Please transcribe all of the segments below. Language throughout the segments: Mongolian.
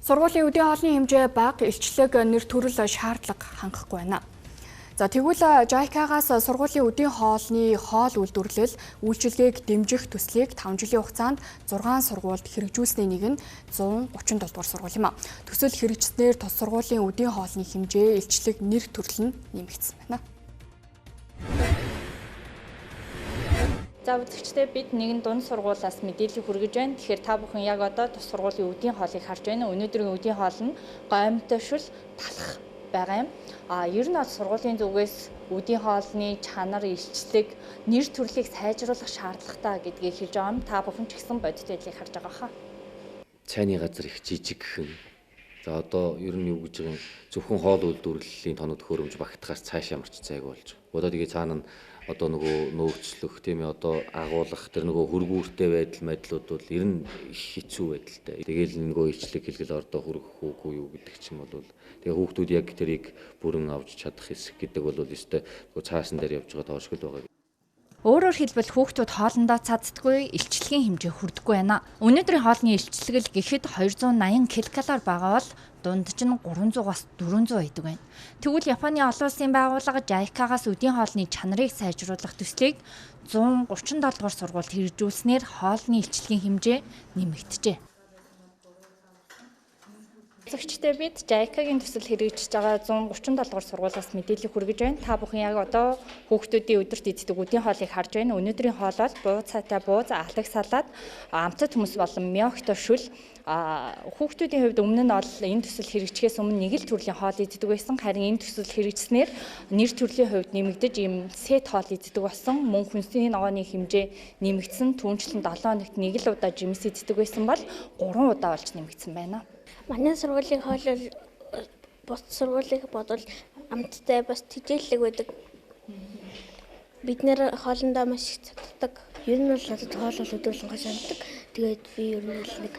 Сургуулийн үдийн хоолны хэмжээ бага, илчлэг, нэр төрөл шаардлага хангахгүй байна. За тэгвэл JICA-гаас сургуулийн үдийн хоолны хоол үйлдвэрлэл үйлчилгээг дэмжих төслийг 5 жилийн хугацаанд 6 сургуульд хэрэгжүүлсний нэг нь 137 дугаар сургууль юм а. Төсөл хэрэгжснээр тус сургуулийн үдийн хоолны хэмжээ, илчлэг, нэр төрөл нь нэмэгдсэн байна. За үзэгчдээ бид нэгэн дунд сургуулиас мэдээлэл хүргэж байна. Тэгэхээр та бүхэн яг одоо тус сургуулийн үдийн хоолыг харж байна. Өнөөдрийн үдийн хоол нь гомдтой шүл талах байгаа юм. Ер нь бол сургуулийн зүгээс үдийн хоолны чанар, илчлэг, нэр төрлийг сайжруулах шаардлагатай гэдгийг хэлж байгаа юм. Та бүхэн ч гэсэн бодит байдлыг харж байгаа хаа. Цайны газар их жижиг гхэн. За одоо ер нь юу гэж байгаа юм, зөвхөн хоол үйлдвэрлэлийн тоног төхөөрөмж багтахаас цаашаа марч цайг болж. Одоо тэгээ цаана нь одоо нөгөө нөөцлөх тийм ээ, одоо агуулгах тэр нөгөө хөргүүртэй байдлууд бол ер нь их хэцүү байдалтай. Тэгээл нөгөө ичлэг хэлгэл ордоо хүрэх үгүй юу гэдэг ч юм бол тэгээ хүүхдүүд яг тэрийг бүрэн авч чадах хэсэг гэдэг бол өстой цаасан дээр явж байгаа тоошгол байгаа. Өөрөөр хэлбэл хүүхдүүд хоолндоо цаддаггүй, илчлэгийн хэмжээ хүрдэггүй байна. Өнөөдрийн хоолны илчлэгэл гэхэд 280 ккал байгаа бол дунд нь 300-аас 400 байдаг байна. Тэгвэл Японы олон улсын байгууллага JICA-гаас үдийн хоолны чанарыг сайжруулах төслийг 137 дугаар сургуульд хэрэгжүүлснээр хоолны илчлэгийн хэмжээ нэмэгджээ. Зөвчтэй бид JICA-гийн төсөл хэрэгжиж байгаа 137 дугаар сургуулиас мэдээлэл хүргэж байна. Та бүхэн яг одоо хүүхдүүдийн өдөрт иддэг үдийн хоолыг харж байна. Өнөөдрийн хоол бол бууз цайтай бууз, алаг салаад, амтд хүмүүс болон мёгтой шүл. Хүүхдүүдийн хувьд өмнө нь бол энэ төсөл хэрэгжихээс өмнө нэг л төрлийн хоол иддэг байсан. Харин энэ төсөл хэрэгжснээр нэр төрлийн хувьд нэмэгдэж ийм сет хоол иддэг болсон. Мөн хүнсний ногооны хэмжээ нэмэгдсэн. Түүнчлэн 7 хоногт нэг л удаа жимс иддэг байсан бол 3 удаа болж нэмэгдсэн байна. Манай сургуулийн хоол бол бус сургуулийг бодвол амттай бас тэжээлэг байдаг. Бид нэр хоолндоо маш их цаддаг. Ер нь бол надад хоол өдөржин гашаандаг. Тэгээд би ер нь нэг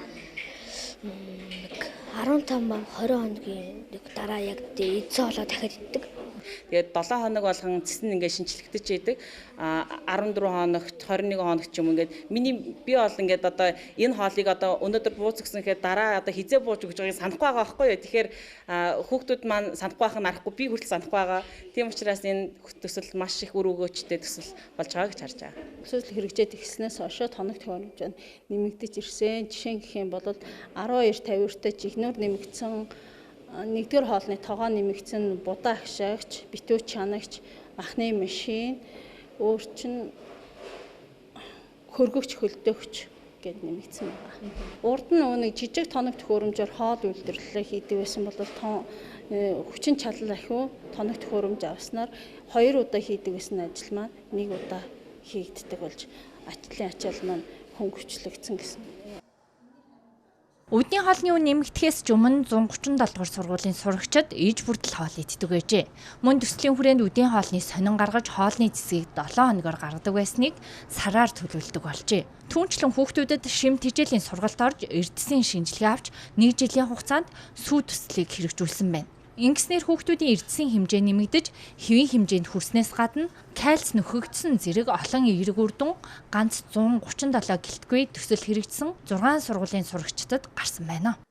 15-20 хоногийн дараа яг эзэн хоолоо дахиад иддэг. Тэгээд 7 хоног болгон цэс нь ингээд шинчлэгдэж идэг. 14 хоногт 21 хоногт ч юм ингээд би бол ингээд одоо энэ хоолыг одоо өнөөдөр бууз гэсэн гэхээр дараа одоо хизээ бууж өгч байгааг санахгүй байгаа байхгүй юу. Тэгэхээр хүүхдүүд маань санахгүй байх нь арахгүй, би хүртэл санахгүй байгаа. Тийм учраас энэ төсөл маш их үр өгөөчтэй төсөл болж байгаа гэж харж байгаа. Төсөл хэрэгжээд эхэлснээс хойш тоног төхөөрөмж нэмэгдэж ирсэн. Жишээ гэх юм бол 12-50-тай жигнөр нэмэгдсэн. Нэгдүгээр хоолны тогоо нэмэгдсэн, будаа агшаагч, битүү чанагч, махны машин, өөрчин хөргөгч, хөлдөөгч гэд нэмэгдсэн байгаа. Урд нь нэг жижиг тоног төхөөрөмжөөр хоол үйлдвэрлэлээ хийдэг байсан бол хүчин чадал ахиу тоног төхөөрөмж авснаар 2 удаа хийдэг байсан ажил маань 1 удаа хийгддэг болж ачлалын ачаал маань хөнгөвчлөгдсөн гэсэн. Үдийн хоолны үн нэмэгдэхээс ч өмнө 137 дугаар сургуулийн сурагчид иж бүртэл хоол иддэг байжээ. Мөн төслийн хүрээнд үдийн хоолны сонин гаргаж хоолны зэсийг 7 хоногор гаргадаг байсныг сараар төлөвлөдөг болжээ. Түүнчлэн хүүхдүүдэд шим тэжээлийн сургалт орж эрдэсийн шинжилгээ авч 1 жилийн хугацаанд сүү төслийг хэрэгжүүлсэн байна. Ингэснээр хүүхдүүдийн эрдэсийн хэмжээ нэмэгдэж, хэвийн хэмжээнд хүрснээс гадна кальц нөхөгдсөн зэрэг олон эерэг үр дүн ганц 137 гэлтгүй төсөл хэрэгжсэн 6 сургуулийн сурагчдад гарсан байна.